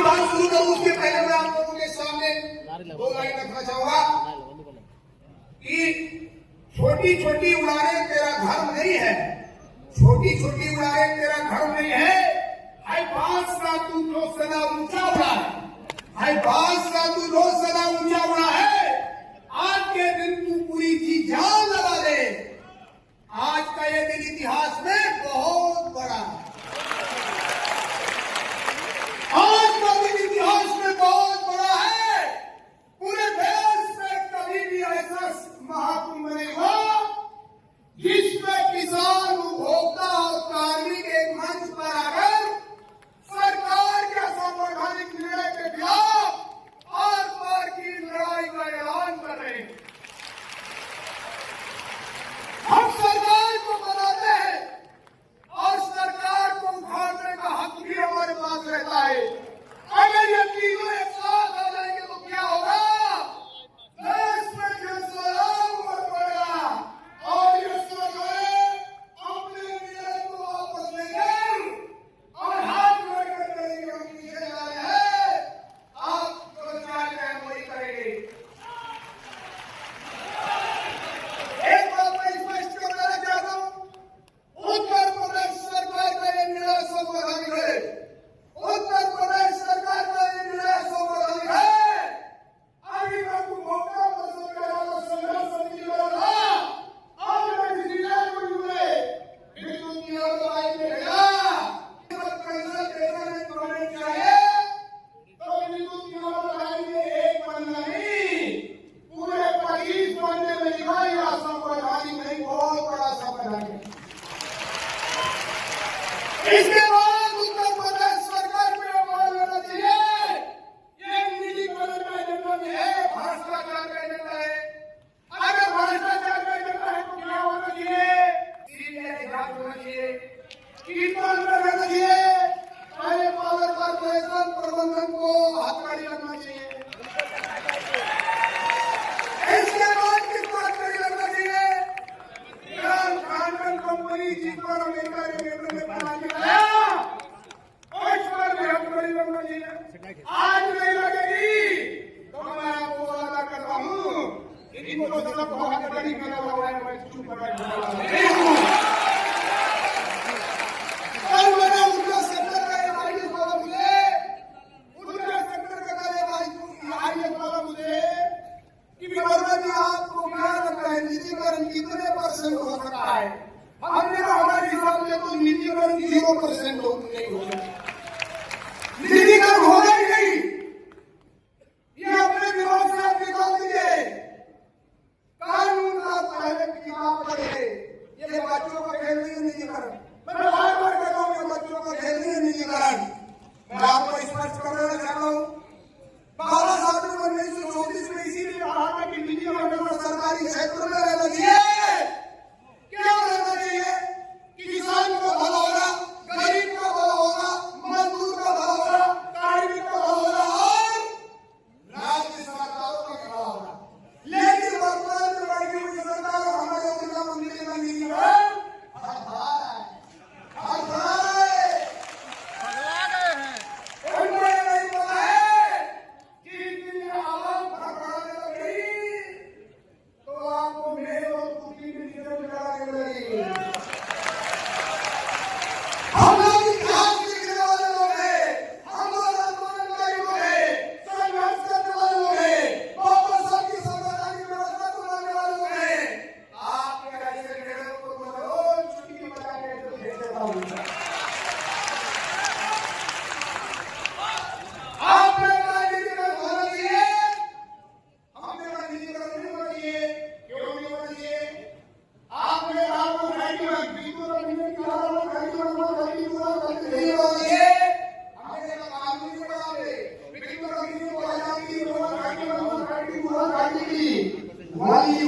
बात शुरू करूं उसके पहले मैं आप लोगों के सामने 2 लाइन रखना चाहूंगा कि छोटी छोटी उड़ानें तेरा धर्म नहीं है, छोटी छोटी उड़ानें तेरा धर्म नहीं है। हाय बास का तू जो सदा ऊंचा उड़ा है, हाय बास का तू जो सदा ऊंचा उड़ा है, आज के दिन तू पूरी जी जान लगा दे। आज का ये दिन इतिहास में बहुत बड़ा है, आज का दिन इतिहास में बहुत बड़ा है। पूरे देश में कभी भी ऐसा महाकुंभ नहीं हुआ जिसमें किसान, उपभोक्ता और कार्मिक एक मंच पर आकर सरकार के संवैधानिक निर्णय के खिलाफ आर पार की लड़ाई का ऐलान कर रहे हैं। हम सरकार को बनाते हैं और सरकार को उखाड़ने का हक भी हमारे पास रहता है। अगर ये तीनों एक साथ आ जाएंगे तो क्या होगा? देश में जनसंग्राम बढ़ेगा और ये सरकारें अपने निर्णय को वापस लेंगे और हाथ जोड़कर करेंगे हम पीछे जा रहे हैं, आप जो चाहेंगे वही करेंगे। एक बात मैं स्पष्ट करना चाहता हूं, उत्तर प्रदेश सरकार का ये निर्णय संवैधानिक है। उत्तर प्रदेश सरकार का ये निर्णय संवैधानिक है। अभी तक उपभोक्ता परिषद का राजा संघर्ष समिति का था, आज मैं किसी ने को जुड़े विद्युत नियम को आई में गया कंसल्टेशन करने चाहिए तो विद्युत नियम को आई में एक पन्ना नहीं पूरे 25 पन्ने में लिखा या संवैधानिक नहीं, बहुत बड़ा संवैधानिक है। इसके बाद उत्तर प्रदेश सरकार को यह मान लेना चाहिए ये निजीकरण का एजेंडा भी है, भ्रष्टाचार का एजेंडा है। अगर भ्रष्टाचार का एजेंडा है तो क्या होना चाहिए? सीबीआई जांच होना चाहिए, कितना अंदर रहना चाहिए, पहले पावर कॉर्पोरेशन प्रबंधन को हथकड़ी लगना चाहिए। इसके बाद कितना हथकड़ी लगना चाहिए? खानगन कंपनी जिस पर अमेरिका ने निर्णय बना दिया उस पर भी हथकड़ी लगना चाहिए। आज नहीं लगेगी तो मैं आपको वादा करता हूँ इनको सबको हथकड़ी करना हुआ है, मैं चुप नहीं हूँ। और मैंने उनका सेक्टर का आईएएस वाला मुझे उनका सेक्टर का आईएएस वाला मुझे कि वर्मा जी आपको क्या लगता है निजीकरण कितने % हो सकता है? हमने कहा हमारे हिसाब से तो निजीकरण 0% नहीं हो सकता, निजीकरण होगा ही नहीं। ये अपने दिमाग से आप निकाल दीजिए। कानून का पहले किताब पढ़े, ये बच्चों का खेल नहीं है निजीकरण। मैं बार बार कहता हूँ ये बच्चों का खेल नहीं है निजीकरण। मैं आपको स्पष्ट कर देना चाहता हूँ 12 साल 1934 में इसीलिए कहा था कि निजीकरण सरकारी क्षेत्र में रहना चाहिए। क्या रहना चाहिए कि किसान का भला होगा, गरीब का भला होगा, मजदूर का भला होगा, कार्मिक का भला होगा और राज्य सरकारों का भला होगा। लेकिन वर्तमान में बैठी हुई सरकार और हमारे ऊर्जा मंत्री का निजीकरण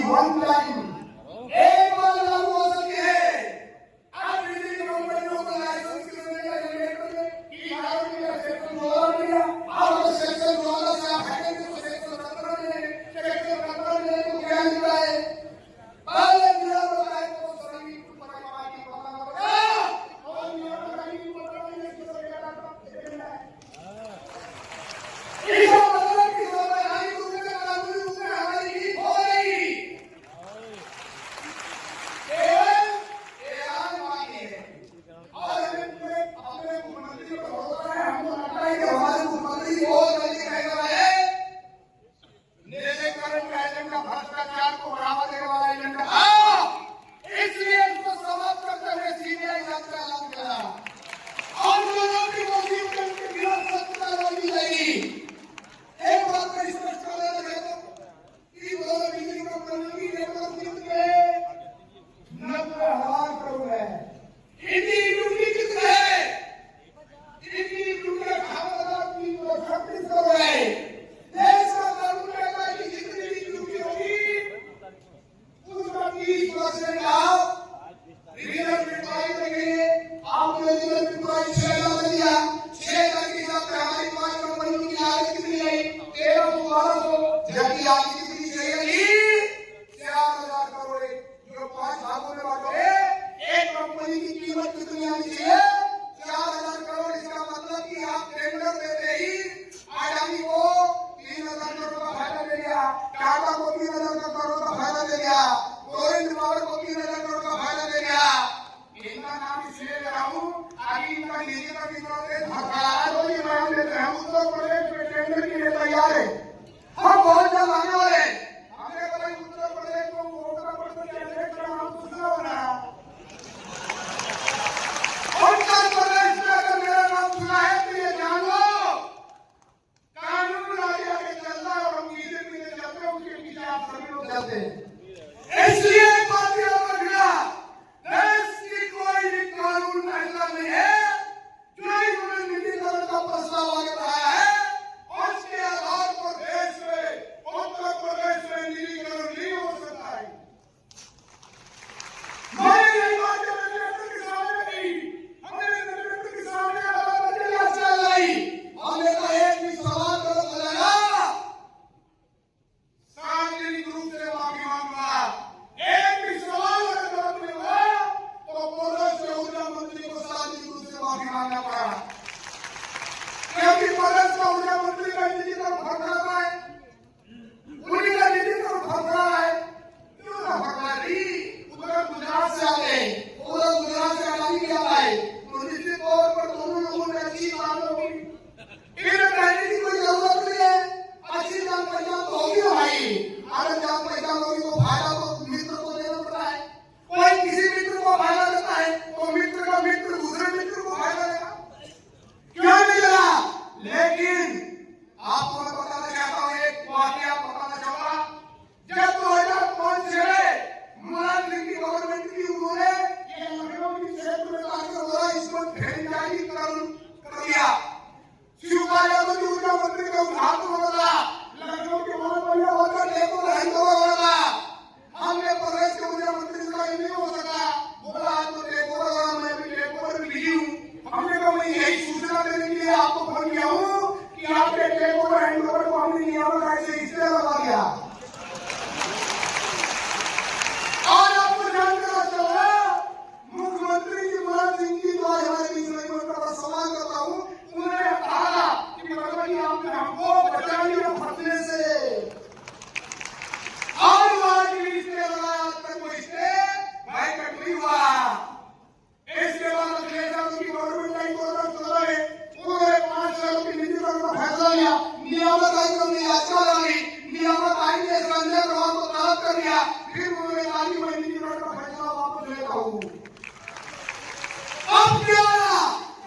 one time एक बार लागू हो सकती है। अब बिजली कंपनियों को लाइसेंस देने का रेगुलेटर की कार्रवाई का सेक्शन 16 दिया, अब सेक्शन 16 से आप हटेंगे तो सेक्शन 17 में सेक्शन 17 में तो क्या लिखा है? पहले दिया हुआ है तो सभी परमात्मा की पता होगा और ये पता नहीं सरकार का चलते हैं। इसलिए एक बात याद रखना, देश की कोई भी कानून ऐसा नहीं है जो इन्होंने निजीकरण का प्रस्ताव आगे बढ़ाया है उसके आधार पर देश में उत्तर प्रदेश में निजीकरण नहीं हो सकता है। मैंने यही बात के सामने की, हमने के सामने हमने कहा एक भी सवाल गलत हो जाएगा सार्वजनिक रूप से माफी मांगूंगा। एक भी सवाल अगर गलत नहीं हुआ तो प्रदेश के ऊर्जा मंत्री को सार्वजनिक रूप से माफी मांगना पड़ा, क्योंकि प्रदेश का ऊर्जा मंत्री का निजीकरण भटक रहा है, उन्हीं का निजीकरण भटक रहा है। क्यों ना भटका रही? उधर गुजरात से आते हैं, उधर गुजरात से अडानी भी आता है, तो निश्चित तौर पर दोनों लोगों ने अच्छी बात होगी। इन्हें कहने की कोई जरूरत नहीं है, अच्छी जान पहचान तो होगी भाई। अगर जान पहचान होगी तो फायदा तो मित्र को देना पड़ता है। कोई किसी मित्र को फायदा देता है तो मित्र का मित्र दूसरे मित्र को फायदा देगा, क्यों नहीं देगा? लेकिन आपको मैं बताना चाहता हूँ, एक वाकया बताना चाहूंगा। जब 2005 से मुलायम सिंह की गवर्नमेंट की उन्होंने ये लखनऊ की क्षेत्र में लाकर बोला इसको ढेंचाईकरण कर दिया। शिवपाल यादव जी ऊर्जा मंत्री का उद्घाटन बदला, लखनऊ के महानगरीय होकर डेपो हैंडओवर बदला। हमने प्रदेश के ऊर्जा मंत्री का ये नहीं हो सका, बोला आज तो डेपो बदला, मैं भी डेपो पर बिजी हूँ। हमने कहा मैं यही सूचना देने के लिए आपको फोन किया हूँ कि आपके डेपो हैंडओवर को हमने नियामक आयोग से इसलिए लगा दिया। और आपको जानकर अच्छा लगा, मुख्यमंत्री जी मुलायम सिंह जी जो आज हमारे बीच में उनका सवाल करता हूँ, उन्होंने कहा कि भगवान आपने हमको बचा लिया फंसने से। और आज भी इसके लगाया, आज तक कोई इससे भाई कट नहीं हुआ। इसके बाद अखिलेश यादव की गवर्नमेंट आई 2014 में, उन्होंने 5 सालों की निजीकरण का फैसला लिया। नियामक आयोग ने याचिका लगाई, नियामक आयोग ने संजय अग्रवाल को तलब कर दिया। फिर उन्होंने कहा कि मैं निजीकरण का फैसला वापस लेता हूँ। अब क्या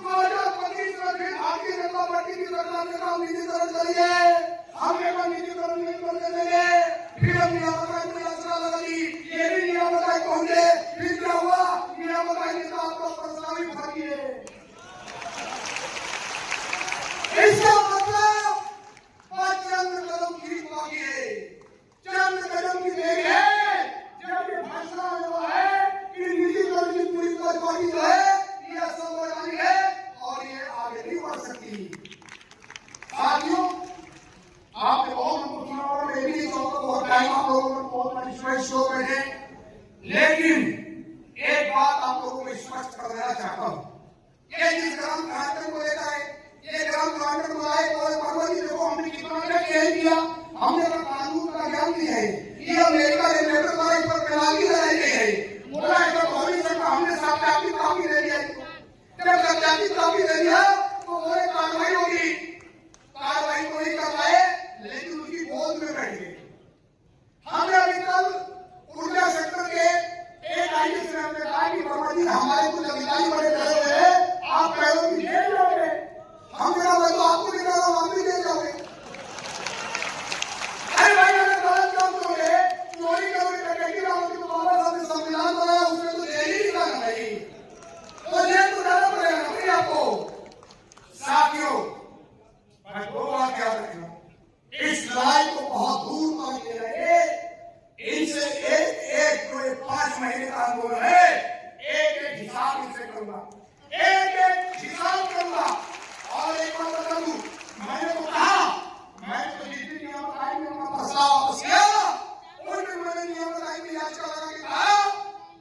2025 में फिर भारतीय जनता पार्टी की सरकार ने कहा निजीकरण करिए, हमने कहा निजीकरण नहीं करने देंगे। फिर हम नियामक आयोग में याचिका लगा दी, ये भी नियामक आयोग पहुंचे। फिर क्या हुआ? नियामक आयोग ने कहा आपका प्रस्ताव ही भरिए। इसका मतलब चंद कदम की बाकी है, चंद कदम की देर है। जब ये फैसला हुआ है कि निजीकरण की पूरी बाकी जो है ये असंवैधानिक है और ये आगे नहीं बढ़ सकती। साथियों, आपने बहुत हमको सुना और मैं भी नहीं चाहता बहुत टाइम आप लोगों को बहुत स्पष्ट हो बैठे, लेकिन एक बात आप लोगों को स्पष्ट कर देना चाहता हूँ। ये जिस ग्राम कार्यक्रम को लेता है, ये ग्राम कार्यक्रम को आए और भगवती देखो हमने कितना किया, हमने तो कानून का ज्ञान दिया है। ये अमेरिका के लेटर द्वारा इस पर पेनाल्टी लगाई गई है। बोला ऐसा तो नहीं सकता, हमने सत्यापित कापी दे दिया। जब सत्यापित कापी दे दिया तो वो कार्रवाई होगी, कार्रवाई को नहीं कर पाए लेकिन उसकी गोद में बैठ गए। हमने अभी कल ऊर्जा सेक्टर के एक आईएएस ने हमने कहा कि वर्मा जी हमारे कुछ अधिकारी बड़े डरे हुए हैं, आप पैरों की जेल जाओगे। हमने कहा मैं तो आपको नहीं कह रहा हूँ, आप भी जेल जाओगे। अरे भाई अगर गलत काम करोगे, चोरी करोगे, डकैती करोगे तो बाबा साहब ने संविधान बनाया उसमें तो जेल ही जाना भाई, तो जेल तो जाना पड़ेगा ना भाई आपको। साथियों, मैं दो बात याद रखना, इस लड़ाई को बहुत दूर तक ले जाएंगे। इनसे एक 5 महीने का आंदोलन है, एक हिसाब इनसे करूंगा, एक हिसाब करूंगा। और एक बात बता दूं, मैंने तो कहा, मैंने तो जिस दिन नियामक आयोग ने अपना प्रस्ताव वापस किया उस दिन मैंने नियामक आयोग में याचिका लगा के कहा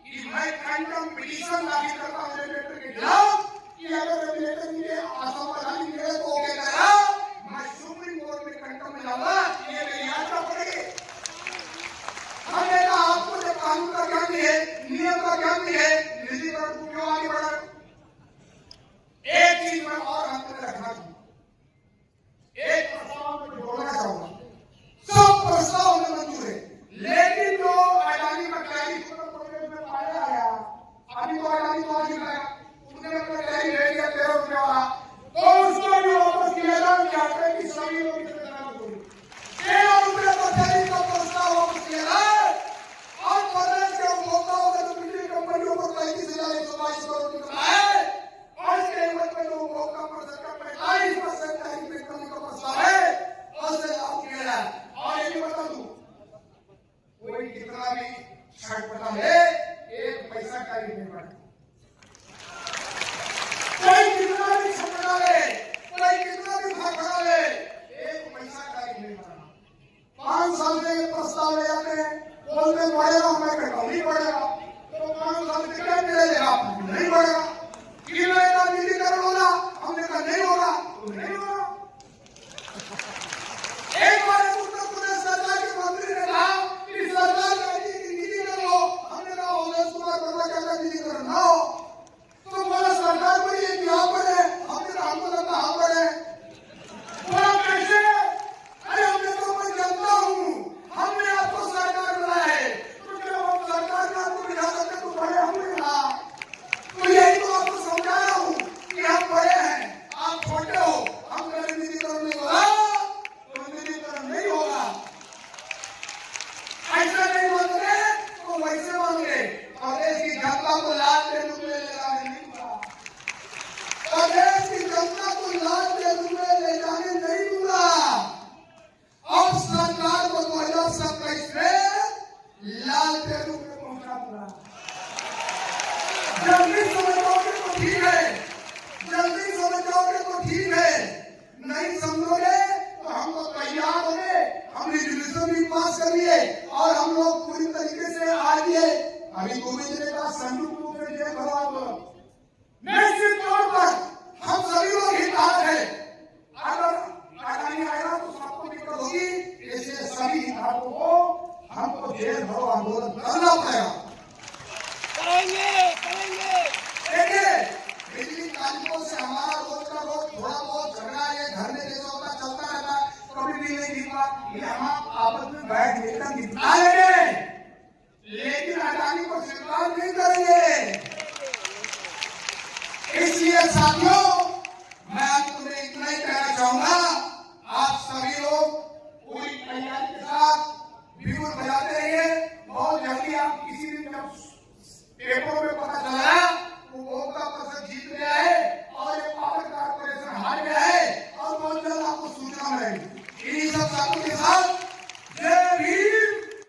कि मैं कंटेम्प्ट पिटीशन दाखिल करता हूं रेगुलेटर के खिलाफ कि अगर रेगुलेटर मुझे असंवैधानिक मिले तो ओके करेगा, मैं सुप्रीम कोर्ट में कंटेम्प्ट में जाऊंगा, ये मेरी याचिका पड़ेगी। हमने कहा आपको जब कानून का ज्ञान नहीं है, नियम का ज्ञान नहीं है, निजीकरण को क्यों आगे बढ़ा? एक चीज मैं और अंत में रखना चाहूंगा, एक प्रस्ताव में जोड़ना चाहूंगा। सब प्रस्ताव में मंजूर है, लेकिन जो अडानी मकलाई उत्तर प्रदेश में पाया गया, अभी तो अडानी को आज लाया, उसने मकलाई ले लिया 13 रुपये वाला, तो उसको भी वापस किया जाए कि सभी लोग 13 रुपये का प्रस्ताव वापस किया जाए। कितना भी छटपटा ले, एक पैसा का ही नहीं बढ़ा। कोई कितना भी छटपटा ले, कोई कितना भी खड़खड़ा ले, एक पैसा का ही नहीं बढ़ा। 5 साल में प्रस्ताव ले जाते हैं, बोलते हैं बढ़ेगा, मैं कहता हूँ नहीं बढ़ेगा। तो 5 साल में क्या मिलेगा? नहीं बढ़ेगा। किलोमीटर का निजीकरण होगा, हमने कहा नहीं होगा, तो नहीं होगा। एक बार उत्तर प्रदेश सरकार के मंत्री ने कहा कि सरकार का निजीकरण हो, हमने कहा उदय कुमार वर्मा का निजीकरण ना हो। तो बोला सरकार को ये क्या पड़े, हमने कहा हमको लगता हाँ पड़े। बोला कैसे? अरे हमने तो मैं जनता हूँ, हमने आपको सरकार बनाया है, तो जब हम सरकार में आपको बिठा सकते तो बड़े हमने कहा। तो यही तो आपको समझा रहा हूँ कि हम बड़े हैं, आप छोटे हो। हम कभी निजीकरण नहीं होगा, तो निजीकरण नहीं होगा। ऐसा नहीं मांगे तो वैसे मांगे। प्रदेश की जनता को लाल के रूप में ले जाने नहीं दूंगा। प्रदेश की जनता को लाल के रूप में ले जाने नहीं दूंगा। अब सरकार को 2027 में लाल के रूप में पहुंचा दूंगा। जल्दी समझ जाओगे तो ठीक है, जल्दी समझ जाओगे तो ठीक है, नहीं समझोगे तो हम तो तैयार हो गए। हम रिजोल्यूशन भी पास कर लिए और हम लोग पूरी तरीके से आ गए। अभी गोविंद जी ने कहा संयुक्त रूप से जय भरो आंदोलन, निश्चित तौर पर हम सभी लोग हितधारक हैं। अगर अडानी आएगा तो सबको दिक्कत होगी, इसलिए सभी हितधारकों को हमको जय भरो आंदोलन करना पड़ेगा। देखिए बिजली कानूनों से हमारा रोज का रोज थोड़ा बहुत झगड़ा ये घर में जैसा होता चलता रहता है, कभी भी नहीं जीत पाता। ये हम आपस में बैठ मिलकर निपटा लेंगे, लेकिन अडानी को स्वीकार नहीं करेंगे। इसलिए साथियों, मैं अंत में इतना ही कहना चाहूंगा, आप सभी लोग पूरी तैयारी के साथ बिगुल बजाते रहिए। बहुत जल्दी आप किसी दिन जब पेपरों में पता चला वो उपभोक्ता परिषद जीत गया है और ये पावर कारपोरेशन हार गया है, और बहुत जल्द आपको सूचना मिलेगी। इन्हीं सब साथों के साथ